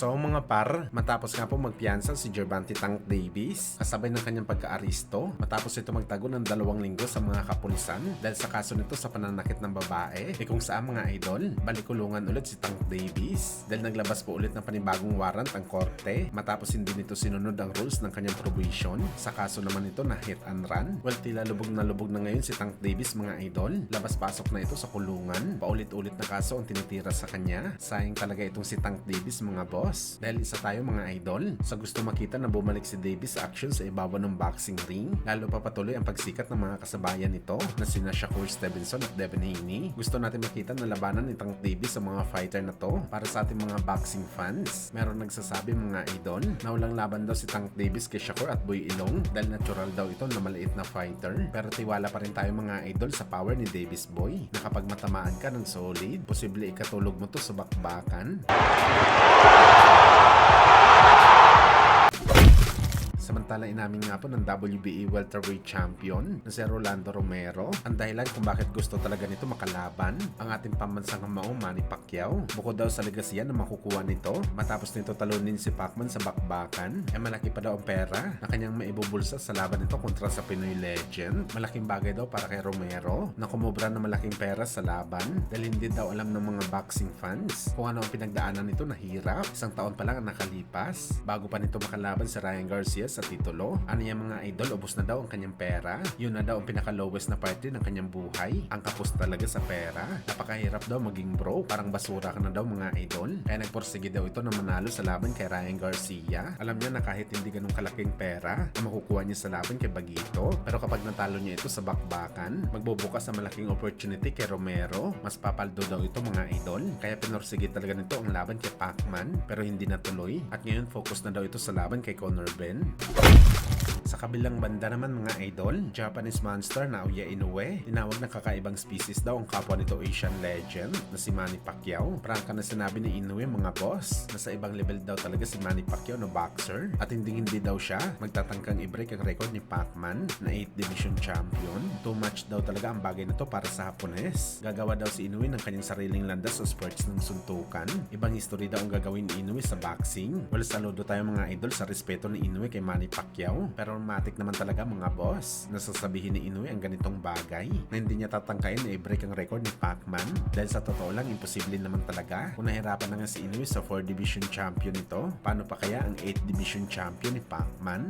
So mga par, matapos nga po magpiyansa si Gervonta Tank Davis kasabay ng kanyang pagka-aristo matapos ito magtago ng 2 linggo sa mga kapulisan dahil sa kaso nito sa pananakit ng babae, kung saan mga idol, balikulungan ulit si Tank Davis dahil naglabas po ulit ng panibagong warrant ang korte matapos hindi nito sinunod ang rules ng kanyang probation sa kaso naman ito na hit and run. Well, tila lubog na ngayon si Tank Davis mga idol. Labas-pasok na ito sa kulungan. Paulit-ulit na kaso ang tinitira sa kanya. Sayang talaga itong si Tank Davis mga boss. Dahil isa tayo mga idol sa gusto makita na bumalik si Davis sa action sa ibabaw ng boxing ring. Lalo pa patuloy ang pagsikat ng mga kasabayan nito na sina Shakur Stevenson at Devin Haney. Gusto natin makita na labanan ni Tank Davis sa mga fighter na to para sa ating mga boxing fans. Meron nagsasabi mga idol na walang laban daw si Tank Davis kay Shakur at Boy Ilong dahil natural daw ito na maliit na fighter. Pero tiwala pa rin tayo mga idol sa power ni Davis Boy na kapag matamaan ka ng solid, posible ikatulog mo to sa bakbakan. Samantala inamin nga po ng WBA welterweight champion na si Rolando Romero ang dahilan kung bakit gusto talaga nito makalaban ang ating pambansang hamao Manny Pacquiao. Bukod daw sa legasiyan na makukuha nito matapos nito talunin si Pacman sa bakbakan, malaki pa daw ang pera na kanyang maibubulsa sa laban nito kontra sa Pinoy legend. Malaking bagay daw para kay Romero na kumubra ng malaking pera sa laban dahil hindi daw alam ng mga boxing fans kung ano ang pinagdaanan nito na hirap. 1 taon pa lang ang nakalipas bago pa nito makalaban si Ryan Garcia sa titulo. Ano yung mga idol, ubos na daw ang kanyang pera. Yun na daw ang pinaka-lowest na party ng kanyang buhay. Ang kapos talaga sa pera. Napakahirap daw maging bro. Parang basura ka na daw mga idol. Kaya nagporsige daw ito na manalo sa laban kay Ryan Garcia. Alam niya na kahit hindi ganun kalaking pera na makukuha niya sa laban kay Bagito. Pero kapag natalo niya ito sa bakbakan, magbubukas sa malaking opportunity kay Romero. Mas papaldo daw ito mga idol. Kaya pinorsige talaga nito ang laban kay Pacman pero hindi natuloy. At ngayon focus na daw ito sa laban kay Conor Ben. Sa kabilang banda naman mga idol, Japanese monster na Naoya Inoue, tinawag na kakaibang species daw ang kapwa nito Asian legend na si Manny Pacquiao. Prangka na sinabi ni Inoue mga boss na sa ibang level daw talaga si Manny Pacquiao na boxer at hindi daw siya magtatangkang i-break ang record ni Pacman na 8th division champion. Too much daw talaga ang bagay na to para sa Hapones. Gagawa daw si Inoue ng kanyang sariling landas sa sports ng suntukan. Ibang history daw ang gagawin ni Inoue sa boxing. Well, saludo tayo mga idol sa respeto ni Inoue kay Manny Pacquiao. Pero matik naman talaga mga boss na sasabihin ni Inoue ang ganitong bagay na hindi niya tatangkain na i-break ang record ni Pacman dahil sa totoo lang imposible naman talaga. Kung nahirapan na nga si Inoue sa 4th division champion ito, paano pa kaya ang 8th division champion ni Pacman?